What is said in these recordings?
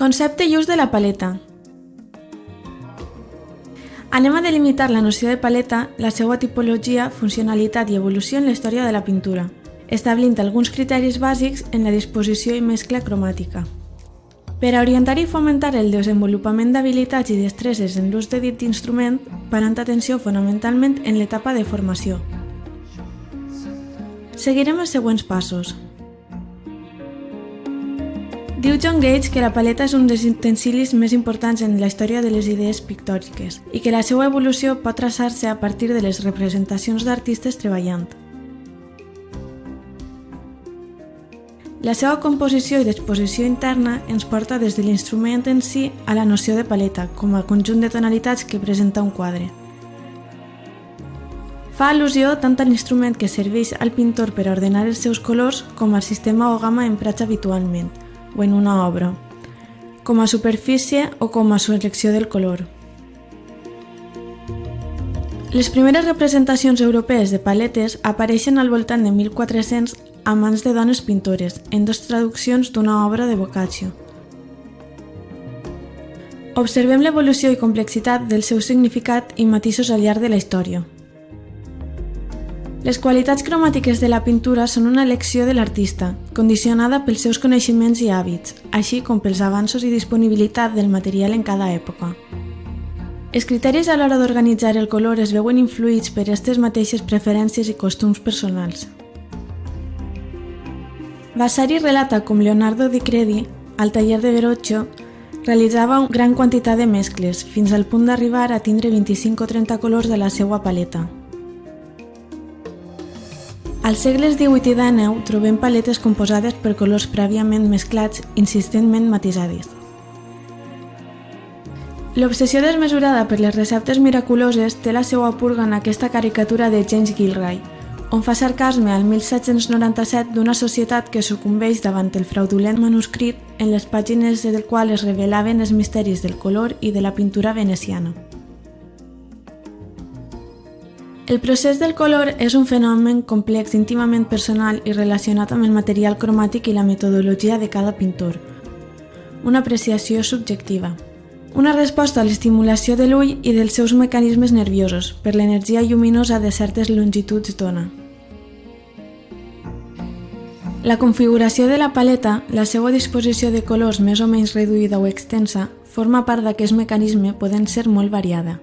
Concepte i ús de la paleta. Anem a delimitar la noció de paleta, la seva tipologia, funcionalitat i evolució en la història de la pintura, establint alguns criteris bàsics en la disposició i mescla cromàtica. Per a orientar i fomentar el desenvolupament d'habilitats i destreses en l'ús de dit instrument, parant atenció fonamentalment en l'etapa de formació. Seguirem els següents passos. Diu John Gage que la paleta és un dels utensilis més importants en la història de les idees pictòriques i que la seva evolució pot traçar-se a partir de les representacions d'artistes treballant. La seva composició i disposició interna ens porta des de l'instrument en si a la noció de paleta, com a conjunt de tonalitats que presenta un quadre. Fa al·lusió tant a l'instrument que serveix al pintor per a ordenar els seus colors com al sistema o gamma emprats habitualment, o en una obra, com a superfície o com a selecció del color. Les primeres representacions europees de paletes apareixen al voltant de 1400 a mans de dones pintores, en 2 traduccions d'una obra de Boccaccio. Observem l'evolució i complexitat del seu significat i matisos al llarg de la història. Les qualitats cromàtiques de la pintura són una elecció de l'artista, condicionada pels seus coneixements i hàbits, així com pels avanços i disponibilitat del material en cada època. Els criteris a l'hora d'organitzar el color es veuen influïts per aquestes mateixes preferències i costums personals. Vasari relata com Leonardo di Credi, al taller de Verrocchio, realitzava una gran quantitat de mescles, fins al punt d'arribar a tindre 25 o 30 colors de la seva paleta. Als segles XVIII i XIX trobem paletes composades per colors prèviament mesclats, insistentment matisades. L'obsessió desmesurada per les receptes miraculoses té la seva purga en aquesta caricatura de James Gilray, on fa sarcasme al 1797 d'una societat que sucumbeix davant el fraudulent manuscrit en les pàgines del qual es revelaven els misteris del color i de la pintura veneciana. El procés del color és un fenomen complex íntimament personal i relacionat amb el material cromàtic i la metodologia de cada pintor. Una apreciació subjectiva. Una resposta a l'estimulació de l'ull i dels seus mecanismes nerviosos per l'energia lluminosa de certes longituds d'ona. La configuració de la paleta, la seva disposició de colors més o menys reduïda o extensa, forma part d'aquest mecanisme podent ser molt variada.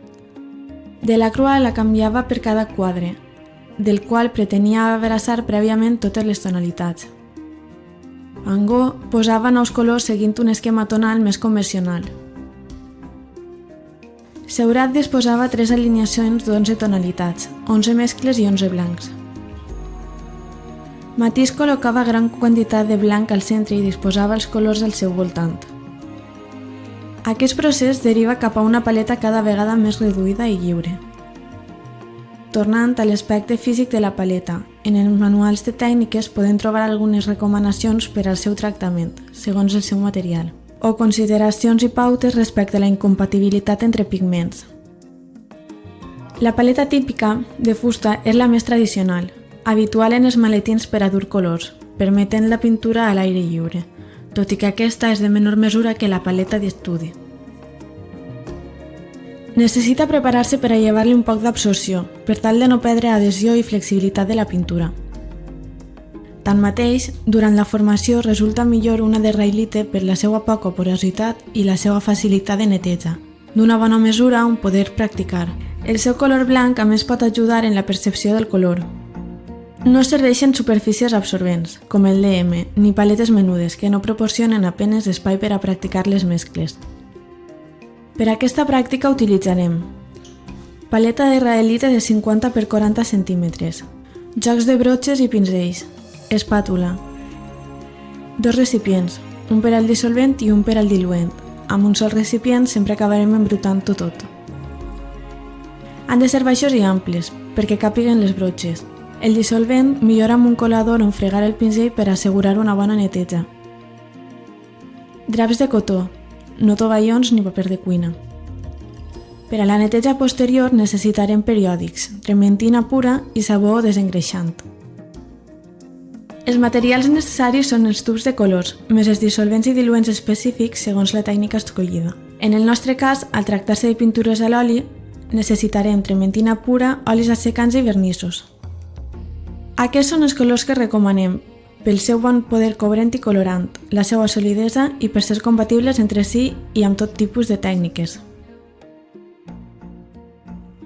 Delacroix la canviava per cada quadre, del qual pretenia abraçar prèviament totes les tonalitats. Van Gogh posava nous colors seguint un esquema tonal més convencional. Seurat disposava 3 alineacions d'11 tonalitats, 11 mescles i 11 blancs. Matisse col·locava gran quantitat de blanc al centre i disposava els colors al seu voltant. Aquest procés deriva cap a una paleta cada vegada més reduïda i lliure. Tornant a l'aspecte físic de la paleta, en els manuals de tècniques podem trobar algunes recomanacions per al seu tractament, segons el seu material, o consideracions i pautes respecte a la incompatibilitat entre pigments. La paleta típica de fusta és la més tradicional, habitual en els maletins per a dur colors, permetent la pintura a l'aire lliure, tot i que aquesta és de menor mesura que la paleta d'estudi. Necessita preparar-se per a llevar-li un poc d'absorció, per tal de no perdre adhesió i flexibilitat de la pintura. Tanmateix, durant la formació resulta millor una de railite per la seva poca porositat i la seva facilitat de neteja, d'una bona mesura on poder practicar. El seu color blanc a més pot ajudar en la percepció del color. No serveixen superfícies absorbents, com el DM, ni paletes menudes, que no proporcionen apenes espai per a practicar les mescles. Per a aquesta pràctica utilitzarem paleta de raelite de 50 x 40 cm, jocs de brotxes i pinzells, espàtula, 2 recipients, un per al dissolvent i un per al diluent. Amb un sol recipient sempre acabarem embrutant-ho tot. Han de ser baixos i amples, perquè càpiguen les brotxes. El dissolvent millora amb un colador on fregar el pinzell per assegurar una bona neteja. Draps de cotó, no tovallons ni paper de cuina. Per a la neteja posterior necessitarem periòdics, trementina pura i sabó desengreixant. Els materials necessaris són els tubs de colors, més els dissolvents i diluents específics segons la tècnica escollida. En el nostre cas, al tractar-se de pintures a l'oli, necessitarem trementina pura, olis assecants i vernissos. Aquests són els colors que recomanem, pel seu bon poder cobrent i colorant, la seva solidesa i per ser compatibles entre si i amb tot tipus de tècniques.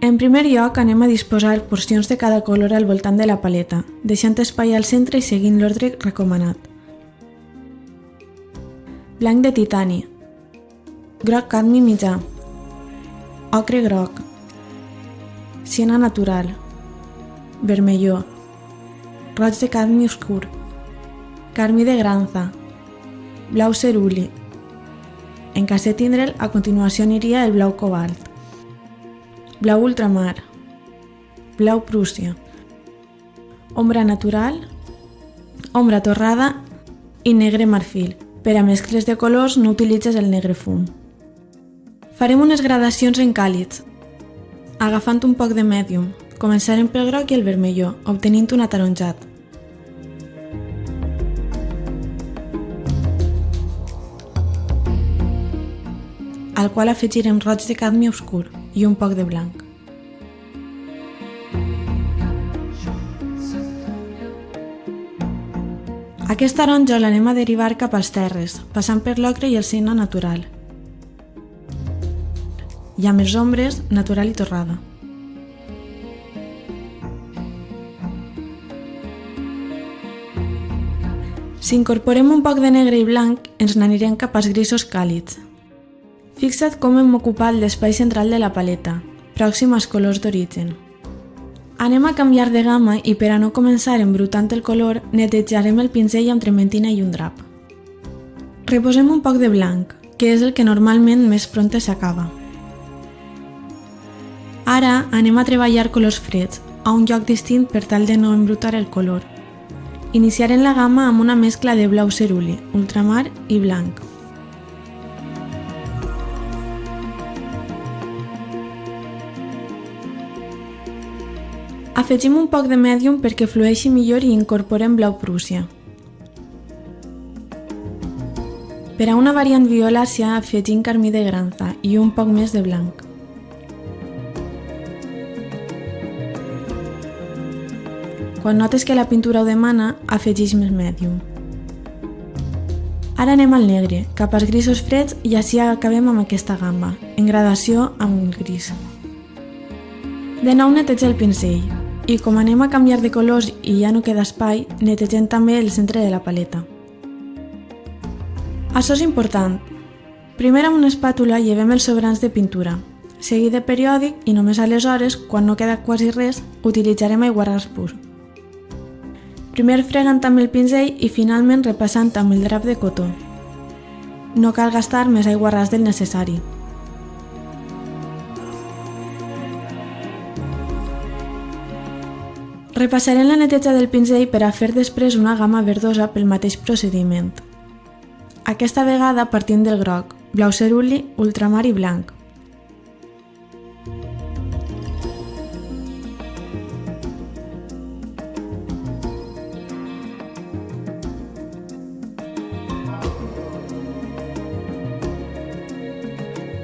En primer lloc, anem a disposar porcions de cada color al voltant de la paleta, deixant espai al centre i seguint l'ordre recomanat. Blanc de titani, groc cadmi mitjà, ocre groc, siena natural, vermelló, roig de cadmi oscur, carmí de granza, blau ceruli. En cas de tindre'l, a continuació aniria el blau cobalt, blau ultramar, blau Prússia, ombra natural, ombra torrada i negre marfil. Per a mescles de colors no utilitzes el negre fum. Farem unes gradacions en càlids, agafant un poc de mèdium. Començarem pel groc i el vermelló, obtenint un ataronjat. Al qual afegirem roig de cadmi oscur i un poc de blanc. Aquest taronja l'anem a derivar cap als terres, passant per l'ocre i el siena natural. I amb els ombres, natural i torrada. Si incorporem un poc de negre i blanc, ens n'anirem cap als grisos càlids. Fixa't com hem ocupat l'espai central de la paleta, pròxim als colors d'origen. Anem a canviar de gamma i per a no començar embrutant el color, netejarem el pinzell amb trementina i un drap. Reposem un poc de blanc, que és el que normalment més prompte s'acaba. Ara anem a treballar colors freds, a un lloc distint per tal de no embrutar el color. Iniciarem la gamma amb una mescla de blau ceruli, ultramar i blanc. Afegim un poc de mèdium perquè flueixi millor i incorporem blau Prússia. Per a una variant violàcia afegim carmí de granza i un poc més de blanc. Quan notes que la pintura ho demana, afegeix més mèdium. Ara anem al negre, cap als grisos freds i així acabem amb aquesta gamma, en gradació amb el gris. De nou neteja el pinzell, i com anem a canviar de colors i ja no queda espai, netegem també el centre de la paleta. Això és important. Primer amb una espàtula llevem els sobrants de pintura, seguit de periòdic i només aleshores, quan no queda quasi res, utilitzarem aiguarràs pur. Primer fregant amb el pinzell i finalment repassant amb el drap de cotó. No cal gastar més aiguarràs del necessari. Repassarem la neteja del pinzell per a fer després una gamma verdosa pel mateix procediment. Aquesta vegada partint del groc, blau ceruli, ultramar i blanc.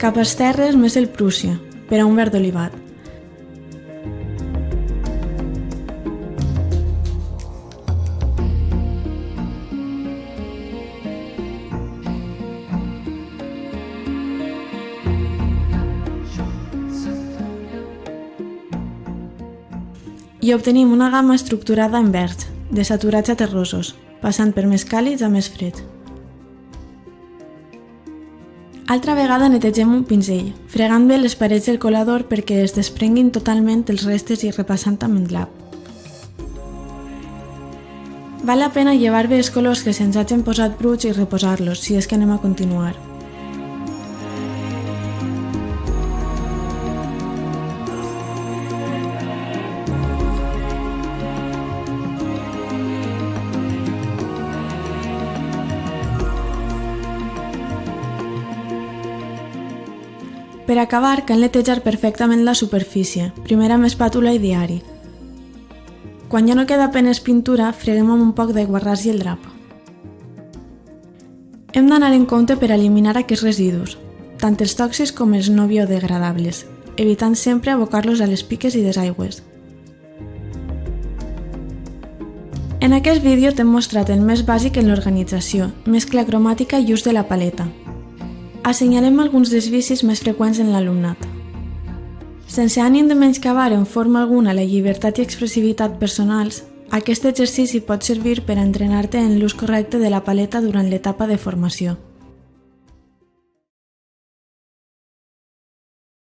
Cap als terres més el Prússia, per a un verd olivat. I obtenim una gamma estructurada en verds, de saturats a terrosos, passant per més càlids a més freds. Altra vegada netegem un pinzell, fregant bé les parets del colador perquè es desprenguin totalment els restes i repassant amb el lap. Val la pena llevar bé els colors que se'ns hagin posat bruts i reposar-los, si és que anem a continuar. Per acabar, cal netejar perfectament la superfície, primer amb espàtula i diari. Quan ja no queda apenes pintura, freguem amb un poc d'aiguarràs i el drap. Hem d'anar en compte per eliminar aquests residus, tant els tòxics com els no biodegradables, evitant sempre abocar-los a les piques i desaigües. En aquest vídeo t'hem mostrat el més bàsic en l'organització, mescla cromàtica i ús de la paleta. Assenyalem alguns dels vicis més freqüents en l'alumnat. Sense ànim de menyscabar en forma alguna la llibertat i expressivitat personals, aquest exercici pot servir per a entrenar-te en l'ús correcte de la paleta durant l'etapa de formació.